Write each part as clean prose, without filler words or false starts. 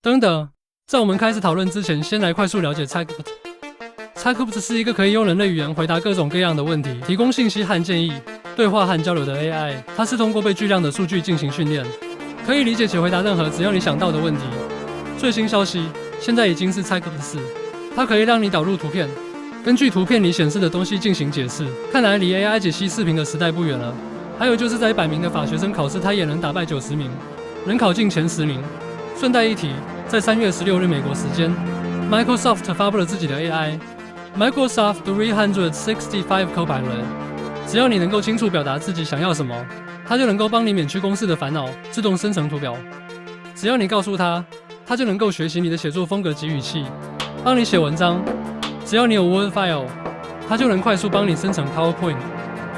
等等，在我们开始讨论之前，先来快速了解 Chatbot。Chatbot 是一个可以用人类语言回答各种各样的问题，提供信息和建议、对话和交流的 AI。它是通过被巨量的数据进行训练，可以理解且回答任何只要你想到的问题。最新消息，现在已经是 Chatbot 4，它可以让你导入图片，根据图片里显示的东西进行解释。看来离 AI 解析视频的时代不远了。还有就是在100名的法学生考试，它也能打败90名，能考进前10名。顺带一提，在3月16日美国时间 ，Microsoft 发布了自己的 AI。Microsoft 365 Copilot， 只要你能够清楚表达自己想要什么，它就能够帮你免去公式的烦恼，自动生成图表。只要你告诉它，它就能够学习你的写作风格及语气，帮你写文章。只要你有 Word File， 它就能快速帮你生成 PowerPoint。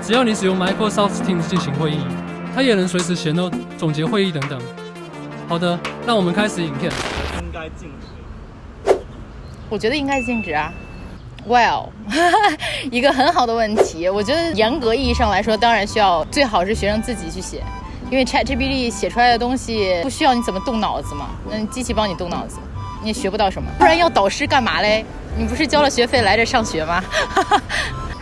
只要你使用 Microsoft Teams 进行会议，它也能随时写 note、总结会议等等。好的，让我们开始影片。应该禁止？我觉得应该禁止啊。Well， 一个很好的问题。我觉得严格意义上来说，当然最好是学生自己去写，因为 ChatGPT 写出来的东西不需要你怎么动脑子嘛，机器帮你动脑子，你也学不到什么。不然要导师干嘛嘞？你不是交了学费来这上学吗？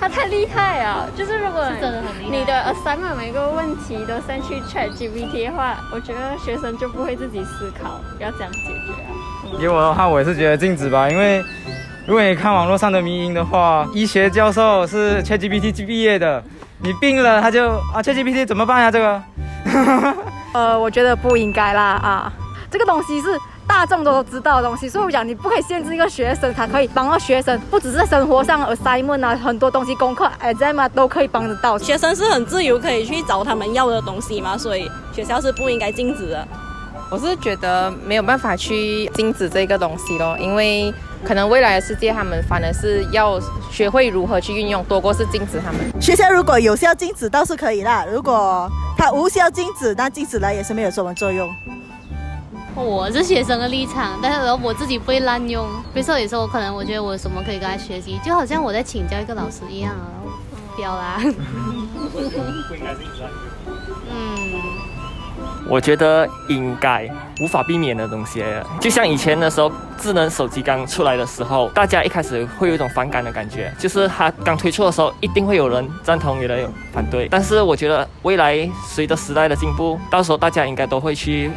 他太厉害啊！就是如果真的很厉害，你的 assignment 每个问题都先去 ChatGPT 的话，我觉得学生就不会自己思考要怎样解决啊。给我的话，我也是觉得禁止吧，因为如果你看网络上的迷因的话，医学教授是 ChatGPT 毕业的，你病了他就ChatGPT 怎么办呀？这个，我觉得不应该啦啊，这个东西是大众都知道的东西，所以我讲你不可以限制一个学生，才可以帮到学生，不只是在生活上 assignment 啊，很多东西功课 exam 啊都可以帮得到。学生是很自由，可以去找他们要的东西嘛，所以学校是不应该禁止的。我是觉得没有办法去禁止这个东西咯，因为可能未来的世界他们反而是要学会如何去运用，多过是禁止他们。学校如果有效禁止倒是可以啦，如果它无效禁止，那禁止了也是没有什么作用。我是学生的立场，但是我自己不会滥用。比如说有时候可能我觉得我有什么可以跟他学习，就好像我在请教一个老师一样啊，不要啦。不应该禁止啊。我觉得应该无法避免的东西，就像以前的时候，智能手机刚出来的时候，大家一开始会有一种反感的感觉，就是它刚推出的时候，一定会有人赞同，有人有反对。但是我觉得未来随着时代的进步，到时候大家应该都会去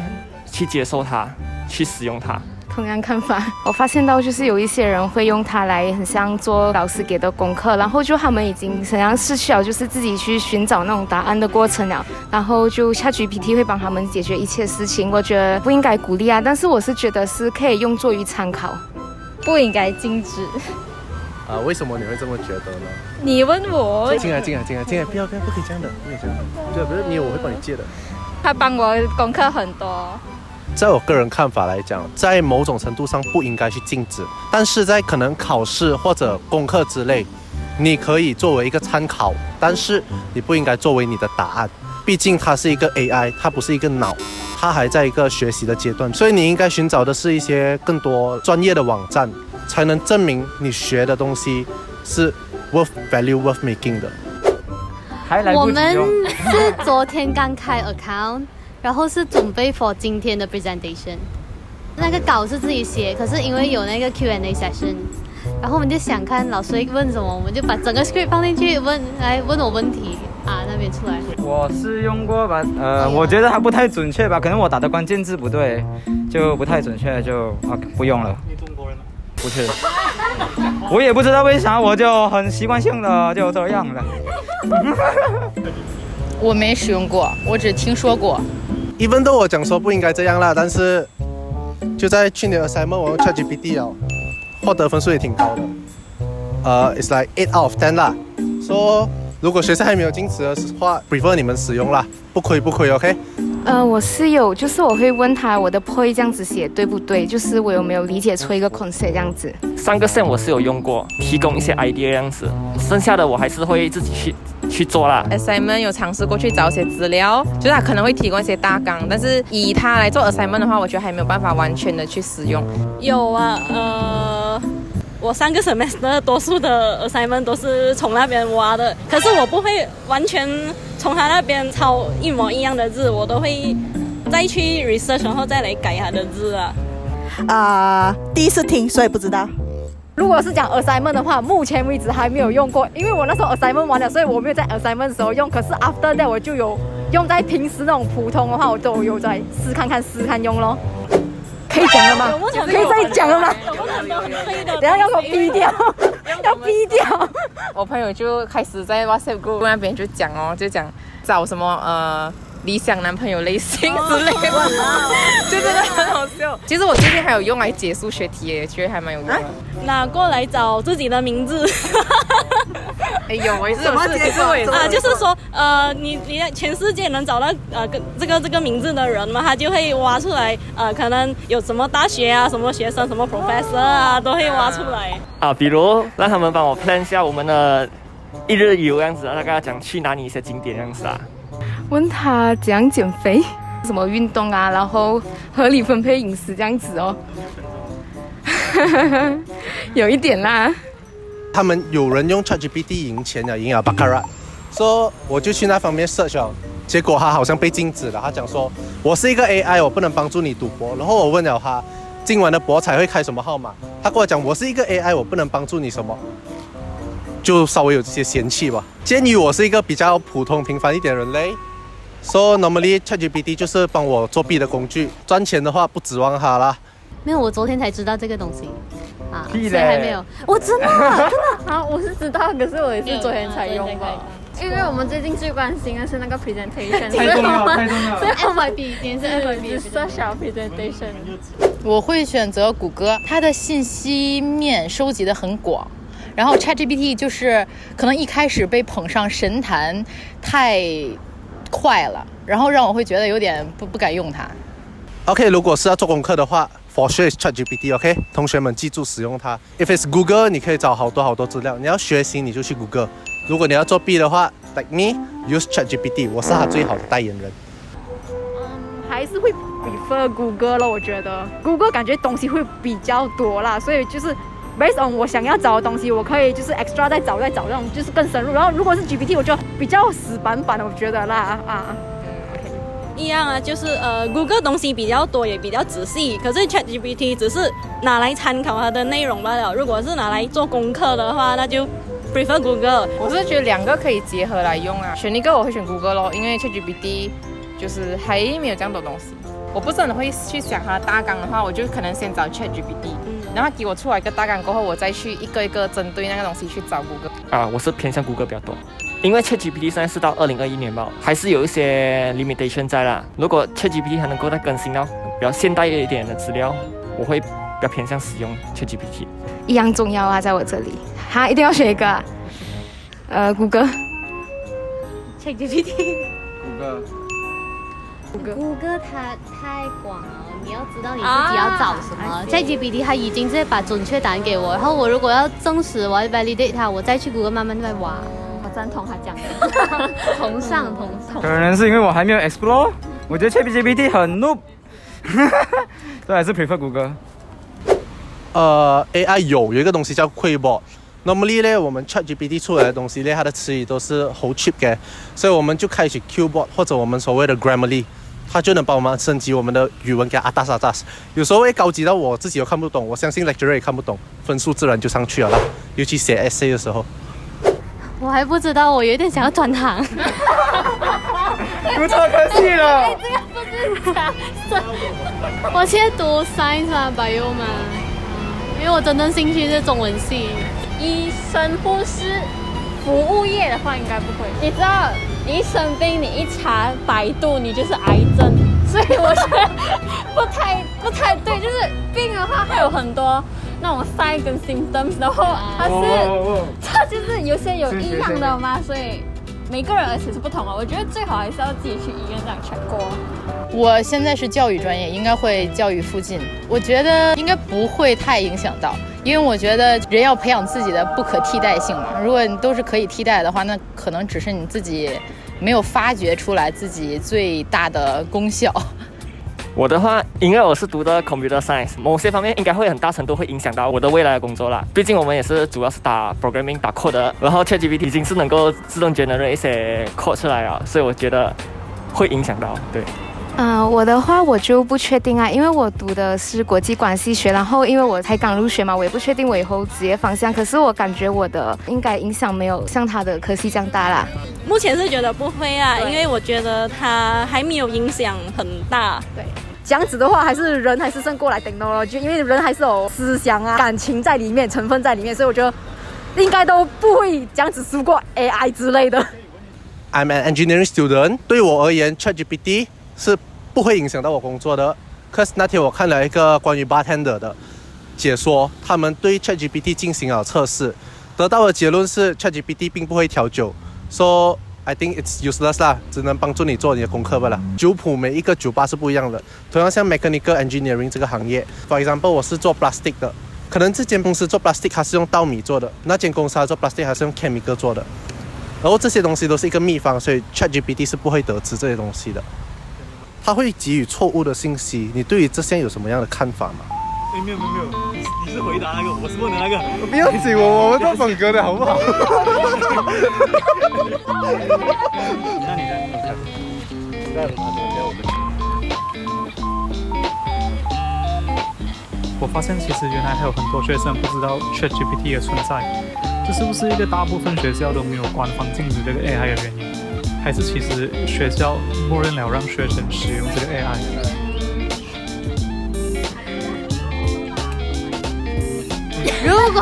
接受它，去使用它。同样看法，我发现到就是有一些人会用它来很像做老师给的功课，然后就他们已经很像失去了就是自己去寻找那种答案的过程了，然后就 ChatGPT 会帮他们解决一切事情。我觉得不应该鼓励啊，但是我是觉得是可以用作于参考，不应该禁止。为什么你会这么觉得呢？你问我。进来，不可以这样的，不可以这样的。对，不是你，我会帮你借的。他帮我功课很多。在我个人看法来讲，在某种程度上不应该去禁止，但是在可能考试或者功课之类，你可以作为一个参考，但是你不应该作为你的答案。毕竟它是一个 AI， 它不是一个脑，它还在一个学习的阶段，所以你应该寻找的是一些更多专业的网站，才能证明你学的东西是 worth value、worth making 的。我们是昨天刚开 account。然后是准备 for 今天的 presentation， 那个稿是自己写，可是因为有那个 Q&A session， 然后我们就想看老师会问什么，我们就把整个 script 放进去问我问题啊，那边出来。我是用过吧，我觉得它不太准确吧，可能我打的关键字不对，就不太准确，就不用了。你中国人吗？不是，我也不知道为啥，我就很习惯性的就这样了。我没使用过，我只听说过。even though 我讲说不应该这样啦，但是就在去年的 assignment 我用 ChatGPT 了，获得分数也挺高的。it's like 8 out of 10啦。说如果学校还没有禁止的话 ，prefer 你们使用啦，不亏，OK？我是有，就是我会问他我的 point 这样子写对不对，就是我有没有理解出一个 concept 这样子。3个 sem 我是有用过，提供一些 idea 这样子，剩下的我还是会自己去做啦。assignment 有尝试过去找一些资料，就是他可能会提供一些大纲，但是以它来做 assignment 的话，我觉得还没有办法完全的去使用。有啊，我3个 semester 多数的 assignment 都是从那边挖的，可是我不会完全从他那边抄一模一样的字，我都会再去 research 然后再来改他的字啊。第一次听，所以不知道。如果是讲 assignment 的话，目前为止还没有用过，因为我那时候 assignment 完了，所以我没有在 assignment 的时候用。可是 after that 我就有用在平时那种普通的话，我都有在试看用咯。可以讲了吗？可以再讲了吗？等下要给我逼掉，要逼掉。我朋友就开始在 WhatsApp group 那边就讲找什么理想男朋友类型之类的，就真的很好笑。其实我最近还有用来解数学题耶，觉得还蛮有用的。拿过来找自己的名字。哎呦，我也是有试过就是说你在全世界能找到这个名字的人嘛，他就会挖出来可能有什么大学啊，什么学生，什么 professor 啊，都会挖出来。比如让他们帮我 plan 一下我们的一日游这样子，大概讲去哪里一些景点这样子啊。问他怎样减肥，什么运动啊，然后合理分配饮食这样子哦。有一点啦。他们有人用 ChatGPT 赢钱了，赢了 Baccarat， 说我就去那方面 search 了，结果他好像被禁止了。他讲说我是一个 AI， 我不能帮助你赌博。然后我问了他今晚的博彩会开什么号码，他跟我讲我是一个 AI， 我不能帮助你什么。就稍微有这些嫌弃吧。鉴于我是一个比较普通平凡一点的人类，so normally ChatGPT 就是帮我作弊的工具，赚钱的话不指望它啦。没有，我昨天才知道这个东西啊，所以还没有。我真的啊，我是知道，可是我也是昨天才用吧。因为我们最近最关心的是那个 presentation， 太重要了。所以 FYP 今天是 FYP 是小 presentation。我会选择谷歌，它的信息面收集的很广。然后 ChatGPT 就是可能一开始被捧上神坛太快了，然后让我会觉得有点不敢用它。OK， 如果是要做功课的话 ，for sure is ChatGPT。OK， 同学们记住使用它。If it's Google， 你可以找好多资料。你要学习你就去 Google。如果你要作弊的话 ，like me use ChatGPT， 我是它最好的代言人。还是会 prefer Google 咯，我觉得 Google 感觉东西会比较多啦，所以就是。based on 我想要找的东西，我可以就是 extra 再找那种就是更深入。然后如果是 GPT， 我就比较死板的，我觉得啦一样啊，就是Google 东西比较多，也比较仔细。可是 ChatGPT 只是拿来参考它的内容罢了。如果是拿来做功课的话，那就 prefer Google。我是觉得两个可以结合来用啊，选一个我会选 Google 咯，因为 ChatGPT 就是还没有这样多东西。我不是很会去想它的大纲的话，我就可能先找 ChatGPT。然后给我出来一个大纲过后，我再去一个一个针对那个东西去找 Google。我是偏向 Google 比较多，因为 ChatGPT 现在是到2021年吧，还是有一些 limitation 在啦。如果 ChatGPT 还能够再更新到比较现代一点的资料，我会比较偏向使用 ChatGPT。一样重要啊，在我这里，哈，一定要选一个啊。Google。ChatGPT。谷歌它太广了，你要知道你自己要找什么。ChatGPT 它已经直接把准确答案给我，然后我如果要证实，我要 validate 它，我再去谷歌慢慢再挖。我赞同他讲的，同上。可能是因为我还没有 explore， 我觉得 ChatGPT 很 noob， 所以还是 prefer 谷歌。AI 有一个东西叫 Quillbot。Normally 呢，我们 ChatGPT 出来的东西呢，它的词语都是好 cheap 嘅，所以我们就开启 Quillbot 或者我们所谓的 Grammarly， 它就能帮我们升级我们的语文给阿达萨达斯。有时候会高级到我自己都看不懂，我相信 lecturer 也看不懂，分数自然就上去了啦。尤其写 essay 的时候。我还不知道，我有点想要转行。不错，可惜了。这个不是假设。我现在读 science 啊 bio 嘛，因为我真正兴趣是中文系。医生、护士、服务业的话应该不会。你知道，你一生病，你一查百度，你就是癌症，所以我觉得不太对。就是病的话，还有很多那种 sign 跟 symptoms， 然后它就是有些有一样的嘛，所以每个人而且是不同的。我觉得最好还是要自己去医院这样 check 过。我现在是教育专业，应该会教育附近，我觉得应该不会太影响到。因为我觉得人要培养自己的不可替代性嘛，如果你都是可以替代的话，那可能只是你自己没有发掘出来自己最大的功效。我的话，因为我是读的 computer science， 某些方面应该会很大程度会影响到我的未来的工作啦。毕竟我们也是主要是打 programming 打 code 的，然后 ChatGPT 已经是能够自动 generate 一些 code 出来了，所以我觉得会影响到。对。我的话我就不确定啊，因为我读的是国际关系学，然后因为我才刚入学嘛，我也不确定我以后职业方向。可是我感觉我的应该影响没有像他的科系这样大啦。目前是觉得不会啊，因为我觉得他还没有影响很大。对，这样子的话，还是人还是胜过来 technology， 因为人还是有思想啊、感情在里面，成分在里面，所以我觉得应该都不会这样子输过 AI 之类的。I'm an engineering student， 对我而言 ，ChatGPT 是不会影响到我工作的。可是那天我看了一个关于 bartender 的解说，他们对 ChatGPT 进行了测试，得到的结论是 ChatGPT 并不会调酒。So I think it's useless 啦，只能帮助你做你的功课罢了。酒谱每一个酒吧是不一样的，同样像 mechanical engineering 这个行业 ，for example 我是做 plastic 的，可能这间公司做 plastic 它是用稻米做的，那间公司它做 plastic 它是用 chemical 做的，然后这些东西都是一个秘方，所以 ChatGPT 是不会得知这些东西的。它会给予错误的信息，你对于这些有什么样的看法吗？没有，你是回答那个，我是问的那个。不要紧，我们做本格的好不好？那你看，我发现其实原来还有很多学生不知道 ChatGPT 的存在，这是不是一个大部分学校都没有官方禁止这个 AI 的原因？还是其实学校默认了让学生使用这个 AI？如果